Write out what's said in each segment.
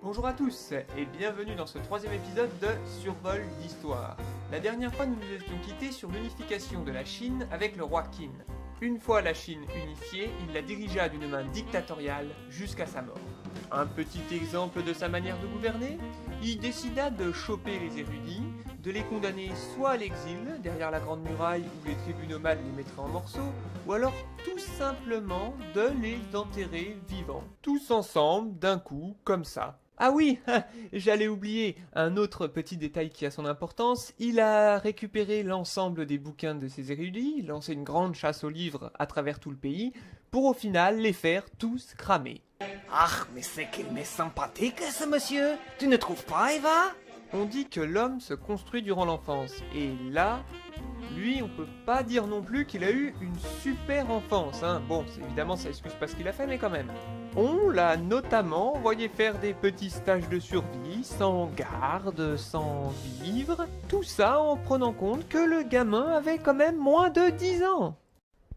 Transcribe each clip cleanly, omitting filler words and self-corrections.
Bonjour à tous et bienvenue dans ce troisième épisode de Survol d'Histoire. La dernière fois nous nous étions quittés sur l'unification de la Chine avec le roi Qin. Une fois la Chine unifiée, il la dirigea d'une main dictatoriale jusqu'à sa mort. Un petit exemple de sa manière de gouverner, il décida de choper les érudits, de les condamner soit à l'exil, derrière la Grande Muraille où les tribunaux mâles les mettraient en morceaux, ou alors tout simplement de les enterrer vivants. Tous ensemble, d'un coup, comme ça. Ah oui, j'allais oublier un autre petit détail qui a son importance. Il a récupéré l'ensemble des bouquins de ses érudits, lancé une grande chasse aux livres à travers tout le pays, pour au final les faire tous cramer. Ah, mais c'est qu'il m'est sympathique ce monsieur, tu ne trouves pas, Eva? On dit que l'homme se construit durant l'enfance, et là, lui, on peut pas dire non plus qu'il a eu une super enfance, hein. Bon, évidemment, ça excuse pas ce qu'il a fait, mais quand même. On l'a notamment envoyé faire des petits stages de survie, sans garde, sans vivre, tout ça en prenant compte que le gamin avait quand même moins de 10 ans.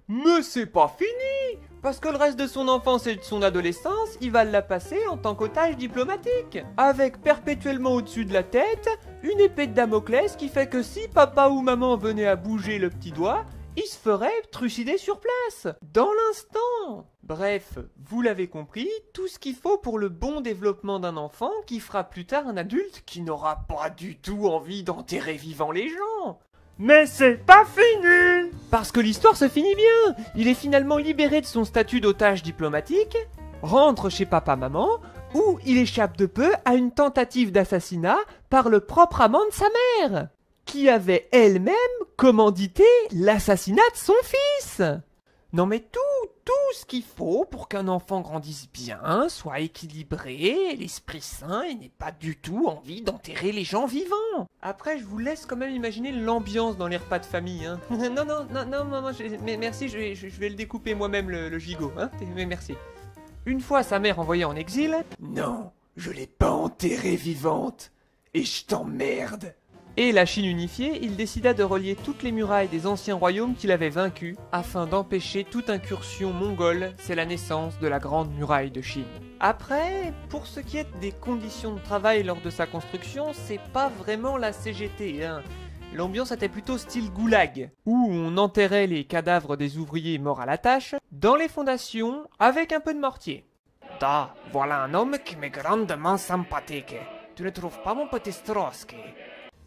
Mais c'est pas fini! Parce que le reste de son enfance et de son adolescence, il va la passer en tant qu'otage diplomatique, avec perpétuellement au-dessus de la tête une épée de Damoclès qui fait que si papa ou maman venait à bouger le petit doigt, il se ferait trucider sur place, dans l'instant. Bref, vous l'avez compris, tout ce qu'il faut pour le bon développement d'un enfant qui fera plus tard un adulte qui n'aura pas du tout envie d'enterrer vivant les gens. Mais c'est pas fini! Parce que l'histoire se finit bien. Il est finalement libéré de son statut d'otage diplomatique, rentre chez papa-maman, où il échappe de peu à une tentative d'assassinat par le propre amant de sa mère, qui avait elle-même commandité l'assassinat de son fils. Non mais tout ce qu'il faut pour qu'un enfant grandisse bien, soit équilibré, l'esprit sain et n'ait pas du tout envie d'enterrer les gens vivants. Après, je vous laisse quand même imaginer l'ambiance dans les repas de famille, hein. non, maman, mais merci, je vais le découper moi-même le gigot, hein. Mais merci. Une fois sa mère envoyée en exil... Non, je l'ai pas enterrée vivante, et je t'emmerde. Et la Chine unifiée, il décida de relier toutes les murailles des anciens royaumes qu'il avait vaincus, afin d'empêcher toute incursion mongole. C'est la naissance de la Grande Muraille de Chine. Après, pour ce qui est des conditions de travail lors de sa construction, c'est pas vraiment la CGT, hein. L'ambiance était plutôt style goulag, où on enterrait les cadavres des ouvriers morts à la tâche, dans les fondations, avec un peu de mortier. Da, voilà un homme qui m'est grandement sympathique. Tu ne trouves pas, mon petit Strosky?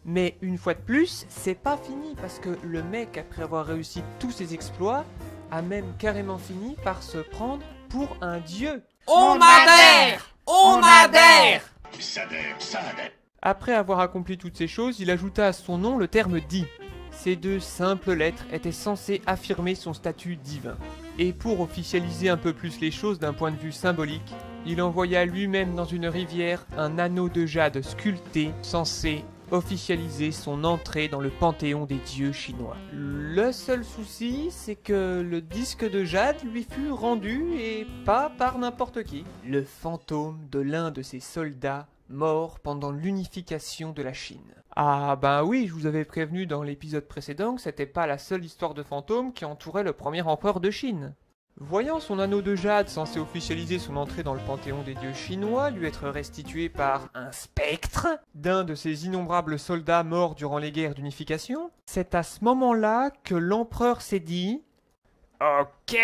Mais une fois de plus, c'est pas fini parce que le mec, après avoir réussi tous ses exploits, a même carrément fini par se prendre pour un dieu. On adhère! On adhère! Ça adhère. Après avoir accompli toutes ces choses, il ajouta à son nom le terme Di. Ces deux simples lettres étaient censées affirmer son statut divin. Et pour officialiser un peu plus les choses d'un point de vue symbolique, il envoya lui-même dans une rivière un anneau de jade sculpté censé officialiser son entrée dans le panthéon des dieux chinois. Le seul souci, c'est que le disque de jade lui fut rendu et pas par n'importe qui. Le fantôme de l'un de ses soldats mort pendant l'unification de la Chine. Ah ben oui, je vous avais prévenu dans l'épisode précédent que c'était pas la seule histoire de fantôme qui entourait le premier empereur de Chine. Voyant son anneau de jade censé officialiser son entrée dans le panthéon des dieux chinois lui être restitué par un spectre d'un de ses innombrables soldats morts durant les guerres d'unification, c'est à ce moment-là que l'empereur s'est dit « Ok,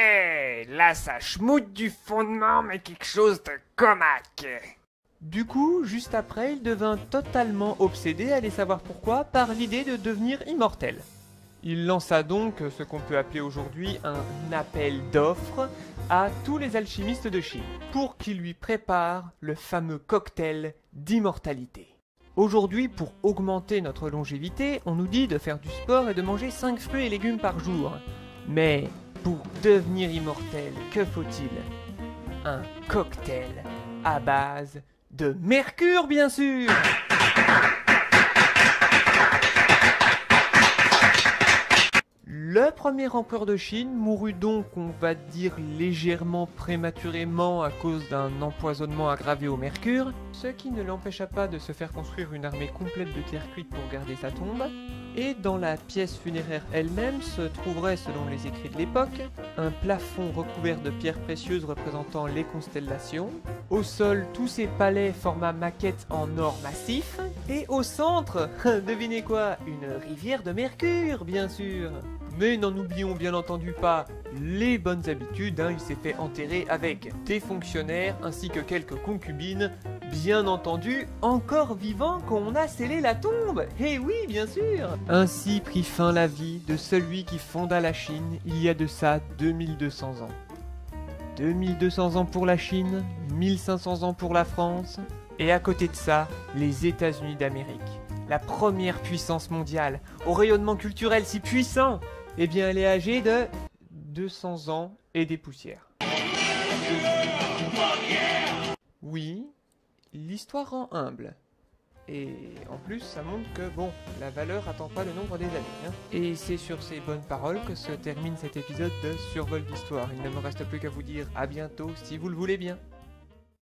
là ça schmoute du fondement mais quelque chose de comaque. » Du coup, juste après, il devint totalement obsédé, allez savoir pourquoi, par l'idée de devenir immortel. Il lança donc ce qu'on peut appeler aujourd'hui un appel d'offres à tous les alchimistes de Chine, pour qu'ils lui préparent le fameux cocktail d'immortalité. Aujourd'hui, pour augmenter notre longévité, on nous dit de faire du sport et de manger 5 fruits et légumes par jour. Mais pour devenir immortel, que faut-il? Un cocktail à base de mercure, bien sûr! Le Le premier empereur de Chine mourut donc, on va dire, légèrement prématurément à cause d'un empoisonnement aggravé au mercure, ce qui ne l'empêcha pas de se faire construire une armée complète de terre cuite pour garder sa tombe. Et dans la pièce funéraire elle-même se trouverait, selon les écrits de l'époque, un plafond recouvert de pierres précieuses représentant les constellations. Au sol, tous ces palais format maquette en or massif. Et au centre, devinez quoi? Une rivière de mercure, bien sûr. Mais n'en oublions bien entendu pas les bonnes habitudes, hein. Il s'est fait enterrer avec des fonctionnaires ainsi que quelques concubines, bien entendu, encore vivants quand on a scellé la tombe. Eh oui, bien sûr. Ainsi prit fin la vie de celui qui fonda la Chine il y a de ça 2200 ans. 2200 ans pour la Chine, 1500 ans pour la France, et à côté de ça, les États-Unis d'Amérique. La première puissance mondiale, au rayonnement culturel si puissant, eh bien elle est âgée de 200 ans et des poussières. Oui, l'histoire rend humble. Et en plus, ça montre que, bon, la valeur attend pas le nombre des années. Hein. Et c'est sur ces bonnes paroles que se termine cet épisode de Survol d'Histoire. Il ne me reste plus qu'à vous dire à bientôt si vous le voulez bien.